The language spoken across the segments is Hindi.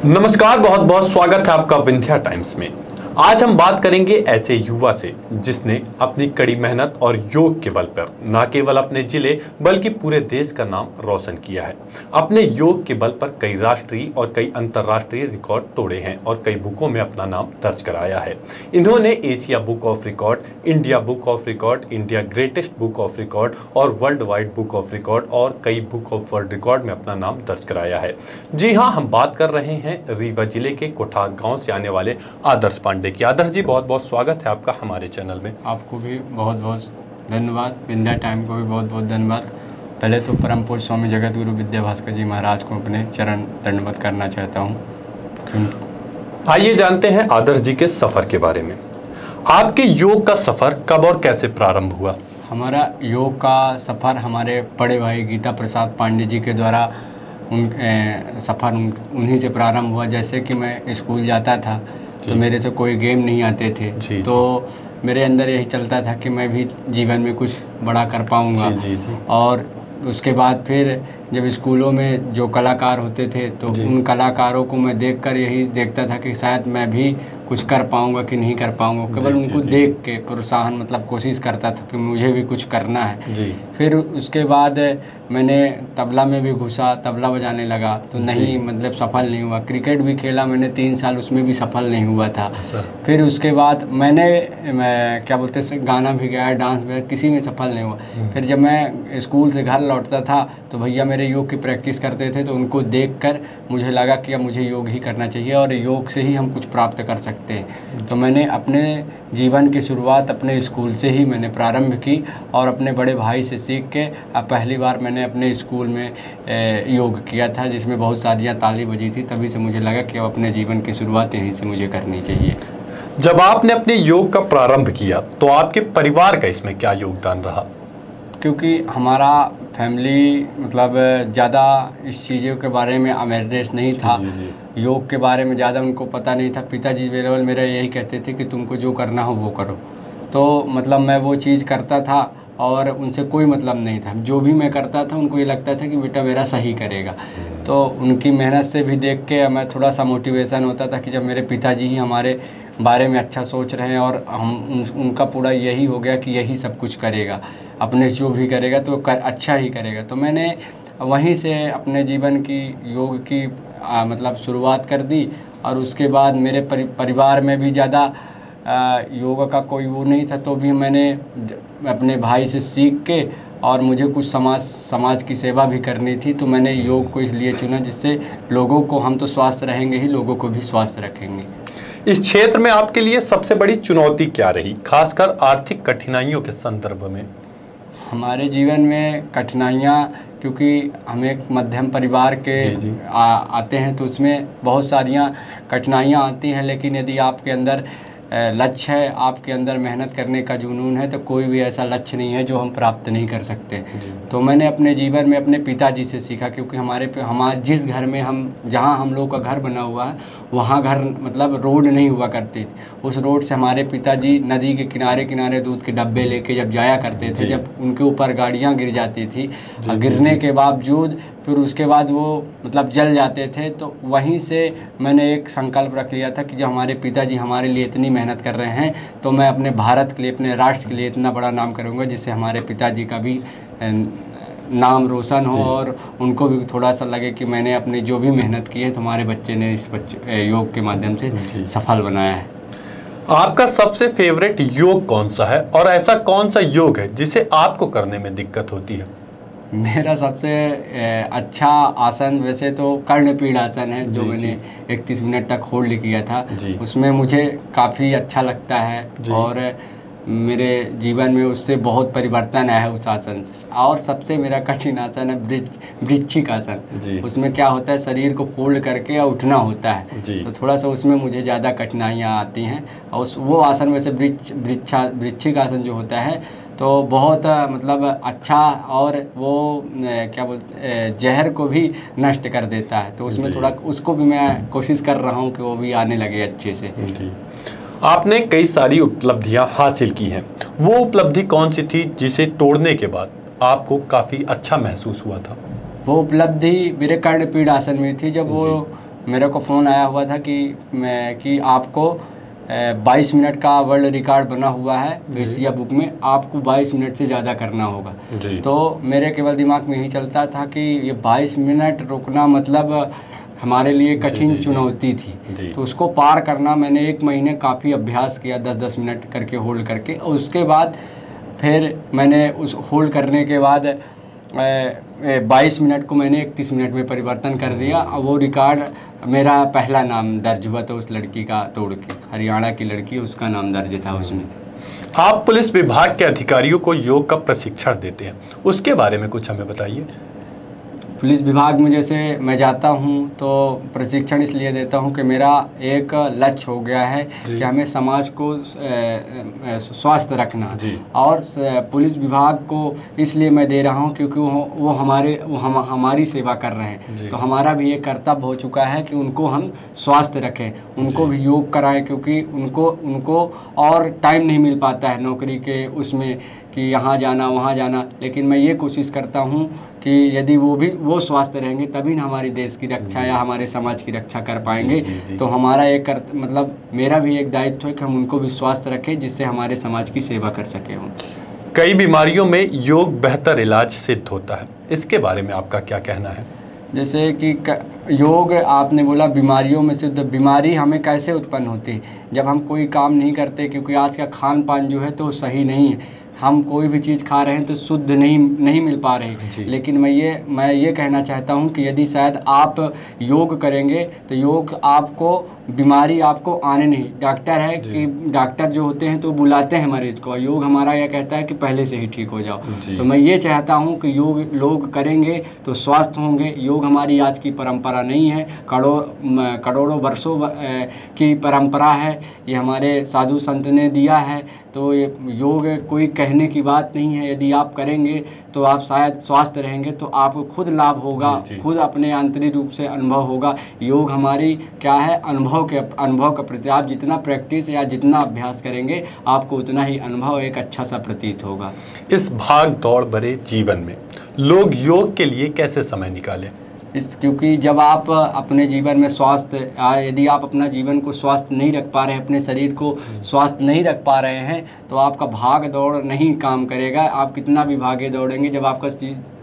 नमस्कार, बहुत बहुत स्वागत है आपका विंध्या टाइम्स में। आज हम बात करेंगे ऐसे युवा से जिसने अपनी कड़ी मेहनत और योग के बल पर न केवल अपने जिले बल्कि पूरे देश का नाम रोशन किया है। अपने योग के बल पर कई राष्ट्रीय और कई अंतर्राष्ट्रीय रिकॉर्ड तोड़े हैं और कई बुकों में अपना नाम दर्ज कराया है। इन्होंने Asia book of record, India book of record, India greatest book of record और world wide book of record और कई बुक ऑफ वर्ल्ड रिकॉर्ड में अपना नाम दर्ज कराया है। जी हाँ, हम बात कर रहे हैं रीवा जिले के कोठार गाँव से आने वाले आदर्श पांडे। देखिए आदर्श जी, बहुत बहुत स्वागत है आपका हमारे चैनल में। आपको भी बहुत बहुत धन्यवाद, विंध्या टाइम को भी बहुत बहुत धन्यवाद। पहले तो परम पूज्य स्वामी जगत गुरु विद्या भास्कर जी महाराज को अपने चरण दंडवत करना चाहता हूँ। आइए जानते हैं आदर्श जी के सफ़र के बारे में। आपके योग का सफ़र कब और कैसे प्रारंभ हुआ? हमारा योग का सफ़र हमारे बड़े भाई गीता प्रसाद पांडे जी के द्वारा सफ़र उन्हीं से प्रारंभ हुआ। जैसे कि मैं स्कूल जाता था तो मेरे से कोई गेम नहीं आते थे, तो मेरे अंदर यही चलता था कि मैं भी जीवन में कुछ बड़ा कर पाऊँगा। और उसके बाद फिर जब स्कूलों में जो कलाकार होते थे तो उन कलाकारों को मैं देखकर यही देखता था कि शायद मैं भी कुछ कर पाऊँगा कि नहीं कर पाऊँगा। केवल उनको देख के प्रोत्साहन मतलब कोशिश करता था कि मुझे भी कुछ करना है। फिर उसके बाद मैंने तबला में भी घुसा, तबला बजाने लगा तो नहीं मतलब सफल नहीं हुआ। क्रिकेट भी खेला मैंने 3 साल, उसमें भी सफल नहीं हुआ था। फिर उसके बाद मैं क्या बोलते हैं गाना भी गाया, डांस भी, किसी में सफल नहीं हुआ। फिर जब मैं स्कूल से घर लौटता था तो भैया मेरे योग की प्रैक्टिस करते थे, तो उनको देखकर मुझे लगा कि अब मुझे योग ही करना चाहिए और योग से ही हम कुछ प्राप्त कर सकते हैं। तो मैंने अपने जीवन की शुरुआत अपने स्कूल से ही मैंने प्रारंभ की और अपने बड़े भाई से सीख के अब पहली बार मैंने अपने स्कूल में योग किया था, जिसमें बहुत सारियाँ ताली बजी थी। तभी से मुझे लगा कि अब अपने जीवन की शुरुआत यहीं से मुझे करनी चाहिए। जब आपने अपने योग का प्रारंभ किया तो आपके परिवार का इसमें क्या योगदान रहा? क्योंकि हमारा फैमिली मतलब ज़्यादा इस चीज़ों के बारे में अवेयरनेस नहीं था, योग के बारे में ज़्यादा उनको पता नहीं था। पिताजी केवल मेरा यही कहते थे कि तुमको जो करना हो वो करो। तो मतलब मैं वो चीज़ करता था और उनसे कोई मतलब नहीं था। जो भी मैं करता था उनको ये लगता था कि बेटा मेरा सही करेगा। तो उनकी मेहनत से भी देख के मैं थोड़ा सा मोटिवेशन होता था कि जब मेरे पिताजी ही हमारे बारे में अच्छा सोच रहे हैं और उनका पूरा यही हो गया कि यही सब कुछ करेगा, अपने जो भी करेगा तो अच्छा ही करेगा। तो मैंने वहीं से अपने जीवन की योग की मतलब शुरुआत कर दी। और उसके बाद मेरे परिवार में भी ज़्यादा योग का कोई वो नहीं था, तो भी मैंने अपने भाई से सीख के और मुझे कुछ समाज की सेवा भी करनी थी, तो मैंने योग को इसलिए चुना जिससे लोगों को, हम तो स्वस्थ रहेंगे ही, लोगों को भी स्वस्थ रखेंगे। इस क्षेत्र में आपके लिए सबसे बड़ी चुनौती क्या रही, खासकर आर्थिक कठिनाइयों के संदर्भ में? हमारे जीवन में कठिनाइयाँ, क्योंकि हम एक मध्यम परिवार के आते हैं तो उसमें बहुत सारियाँ कठिनाइयाँ आती हैं। लेकिन यदि आपके अंदर लक्ष्य है, आपके अंदर मेहनत करने का जुनून है, तो कोई भी ऐसा लक्ष्य नहीं है जो हम प्राप्त नहीं कर सकते। तो मैंने अपने जीवन में अपने पिताजी से सीखा, क्योंकि हमारे जिस घर में जहाँ हम लोग का घर बना हुआ है वहाँ घर मतलब रोड नहीं हुआ करती थी। उस रोड से हमारे पिताजी नदी के किनारे किनारे दूध के डब्बे लेके जब जाया करते थे, जब उनके ऊपर गाड़ियाँ गिर जाती थी, गिरने के बावजूद फिर उसके बाद वो मतलब जल जाते थे, तो वहीं से मैंने एक संकल्प रख लिया था कि जब हमारे पिताजी हमारे लिए इतनी मेहनत कर रहे हैं तो मैं अपने भारत के लिए, अपने राष्ट्र के लिए इतना बड़ा नाम करूँगा जिससे हमारे पिताजी का भी नाम रोशन हो और उनको भी थोड़ा सा लगे कि मैंने अपनी जो भी मेहनत की है तो हमारे बच्चे ने इस योग के माध्यम से सफल बनाया है। आपका सबसे फेवरेट योग कौन सा है और ऐसा कौन सा योग है जिसे आपको करने में दिक्कत होती है? मेरा सबसे अच्छा आसन वैसे तो कर्णपीड़ आसन है, जो मैंने 31 मिनट तक होल्ड किया था। उसमें मुझे काफ़ी अच्छा लगता है और मेरे जीवन में उससे बहुत परिवर्तन आया है उस आसन से। और सबसे मेरा कठिन आसन है वृश्चिक आसन। उसमें क्या होता है, शरीर को फोल्ड करके उठना होता है, तो थोड़ा सा उसमें मुझे ज़्यादा कठिनाइयाँ आती हैं। और वो आसन वैसे वृश्चिक आसन जो होता है तो बहुत मतलब अच्छा, और वो क्या बोलते जहर को भी नष्ट कर देता है। तो उसमें थोड़ा उसको भी मैं कोशिश कर रहा हूँ कि वो भी आने लगे अच्छे से। आपने कई सारी उपलब्धियां हासिल की हैं, वो उपलब्धि कौन सी थी जिसे तोड़ने के बाद आपको काफ़ी अच्छा महसूस हुआ था? वो उपलब्धि मेरे कर्णपीड़ आसन में थी। जब वो मेरे को फ़ोन आया हुआ था कि आपको 22 मिनट का वर्ल्ड रिकॉर्ड बना हुआ है एशिया बुक में, आपको 22 मिनट से ज़्यादा करना होगा। तो मेरे केवल दिमाग में यही चलता था कि ये 22 मिनट रुकना मतलब हमारे लिए कठिन चुनौती थी। तो उसको पार करना मैंने 1 महीने काफ़ी अभ्यास किया, 10-10 मिनट करके होल्ड करके, और उसके बाद फिर मैंने उस होल्ड करने के बाद 22 मिनट को मैंने 31 मिनट में परिवर्तन कर दिया, और वो रिकॉर्ड मेरा पहला नाम दर्ज हुआ था उस लड़की का तोड़ के। हरियाणा की लड़की, उसका नाम दर्ज था उसमें। आप पुलिस विभाग के अधिकारियों को योग का प्रशिक्षण देते हैं, उसके बारे में कुछ हमें बताइए। पुलिस विभाग में जैसे मैं जाता हूँ तो प्रशिक्षण इसलिए देता हूँ कि मेरा एक लक्ष्य हो गया है कि हमें समाज को स्वस्थ रखना, और पुलिस विभाग को इसलिए मैं दे रहा हूँ क्योंकि वो हमारी सेवा कर रहे हैं। तो हमारा भी ये कर्तव्य हो चुका है कि उनको हम स्वस्थ रखें, उनको भी योग कराएं, क्योंकि उनको और टाइम नहीं मिल पाता है नौकरी के उसमें कि यहाँ जाना वहाँ जाना। लेकिन मैं ये कोशिश करता हूँ कि यदि वो स्वस्थ रहेंगे तभी ना हमारे देश की रक्षा या हमारे समाज की रक्षा कर पाएंगे। तो हमारा एक मतलब मेरा भी एक दायित्व है कि हम उनको भी स्वस्थ रखें, जिससे हमारे समाज की सेवा कर सकें हम। कई बीमारियों में योग बेहतर इलाज सिद्ध होता है, इसके बारे में आपका क्या कहना है? जैसे कि योग आपने बोला बीमारियों में से, तो बीमारी हमें कैसे उत्पन्न होती है? जब हम कोई काम नहीं करते, क्योंकि आज का खान पान जो है तो सही नहीं है, हम कोई भी चीज़ खा रहे हैं तो शुद्ध नहीं मिल पा रही। लेकिन मैं ये कहना चाहता हूं कि यदि शायद आप योग करेंगे तो योग आपको बीमारी आपको आने नहीं। डॉक्टर है कि डॉक्टर जो होते हैं तो बुलाते हैं मरीज को, योग हमारा यह कहता है कि पहले से ही ठीक हो जाओ। तो मैं ये चाहता हूं कि योग लोग करेंगे तो स्वस्थ होंगे। योग हमारी आज की परंपरा नहीं है, करोड़ों वर्षों की परंपरा है, ये हमारे साधु संत ने दिया है। तो ये योग कोई कहने की बात नहीं है। यदि आप करेंगे तो आप शायद स्वस्थ रहेंगे, तो आपको खुद लाभ होगा, खुद अपने आंतरिक रूप से अनुभव होगा। योग हमारी क्या है, अनुभव का प्रति आप जितना प्रैक्टिस या जितना अभ्यास करेंगे आपको उतना ही अनुभव एक अच्छा सा प्रतीत होगा। इस भाग दौड़ भरे जीवन में लोग योग के लिए कैसे समय निकालें? क्योंकि जब आप अपने जीवन में यदि आप अपना जीवन को स्वस्थ नहीं रख पा रहे हैं, अपने शरीर को स्वस्थ नहीं रख पा रहे हैं, तो आपका भाग दौड़ नहीं काम करेगा। आप कितना भी भागे दौड़ेंगे, जब आपका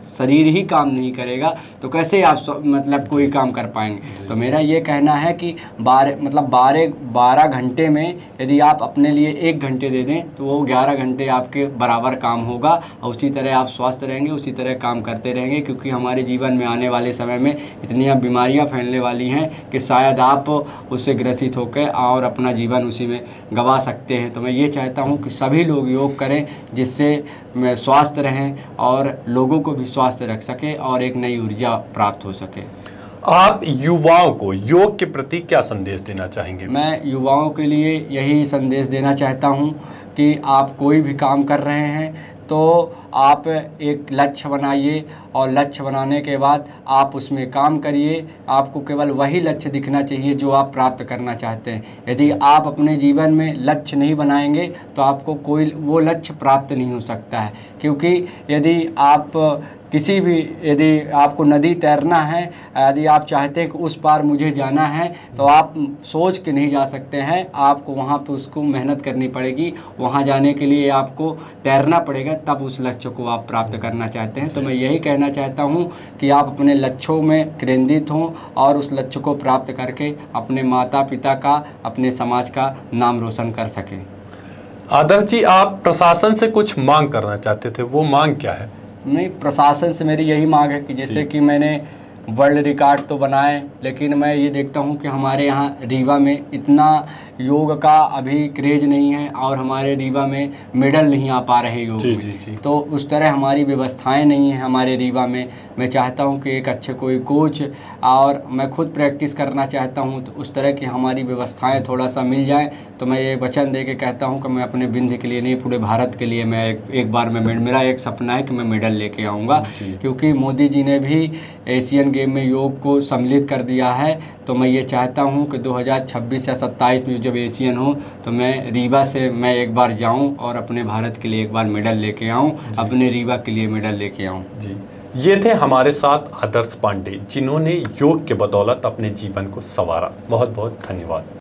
शरीर ही काम नहीं करेगा तो कैसे आप मतलब कोई काम कर पाएंगे। तो मेरा ये कहना है कि 12 घंटे में यदि आप अपने लिए 1 घंटे दे दें तो वो 11 घंटे आपके बराबर काम होगा, और उसी तरह आप स्वस्थ रहेंगे, उसी तरह काम करते रहेंगे। क्योंकि हमारे जीवन में आने वाले समय में इतनी बीमारियां फैलने वाली हैं कि शायद आप उससे ग्रसित होकर और अपना जीवन उसी में गंवा सकते हैं। तो मैं ये चाहता हूँ कि सभी लोग योग करें, जिससे स्वस्थ रहें और लोगों को भी स्वास्थ्य रख सके और एक नई ऊर्जा प्राप्त हो सके। आप युवाओं को योग के प्रति क्या संदेश देना चाहेंगे? मैं युवाओं के लिए यही संदेश देना चाहता हूं कि आप कोई भी काम कर रहे हैं तो आप एक लक्ष्य बनाइए, और लक्ष्य बनाने के बाद आप उसमें काम करिए। आपको केवल वही लक्ष्य दिखना चाहिए जो आप प्राप्त करना चाहते हैं। यदि आप अपने जीवन में लक्ष्य नहीं बनाएंगे तो आपको कोई वो लक्ष्य प्राप्त नहीं हो सकता है। क्योंकि यदि आपको नदी तैरना है, यदि आप चाहते हैं कि उस पार मुझे जाना है, तो आप सोच के नहीं जा सकते हैं, आपको वहाँ पे उसको मेहनत करनी पड़ेगी। वहाँ जाने के लिए आपको तैरना पड़ेगा, तब उस लक्ष्य को आप प्राप्त करना चाहते हैं। तो मैं यही कहना चाहता हूँ कि आप अपने लक्ष्यों में केंद्रित हों और उस लक्ष्य को प्राप्त करके अपने माता पिता का, अपने समाज का नाम रोशन कर सकें। आदर्श जी, आप प्रशासन से कुछ मांग करना चाहते थे, वो मांग क्या है? नहीं, प्रशासन से मेरी यही मांग है कि जैसे कि मैंने वर्ल्ड रिकॉर्ड तो बनाए, लेकिन मैं ये देखता हूँ कि हमारे यहाँ रीवा में इतना योग का अभी क्रेज नहीं है, और हमारे रीवा में मेडल नहीं आ पा रहे योग में। तो उस तरह हमारी व्यवस्थाएं नहीं हैं हमारे रीवा में। मैं चाहता हूं कि एक अच्छे कोई कोच, और मैं खुद प्रैक्टिस करना चाहता हूं, तो उस तरह की हमारी व्यवस्थाएं थोड़ा सा मिल जाएं। तो मैं ये वचन दे के कहता हूं कि मैं अपने विंध्य के लिए नहीं, पूरे भारत के लिए मैं एक बार मेरा एक सपना है कि मैं मेडल लेके आऊँगा। क्योंकि मोदी जी ने भी एशियन गेम में योग को सम्मिलित कर दिया है। तो मैं ये चाहता हूं कि 2026 या 27 में जब एशियन हो तो मैं रीवा से मैं एक बार जाऊं और अपने भारत के लिए एक बार मेडल लेके आऊं, अपने रीवा के लिए मेडल लेके आऊं। जी, ये थे हमारे साथ आदर्श पांडे, जिन्होंने योग के बदौलत अपने जीवन को संवारा। बहुत बहुत धन्यवाद।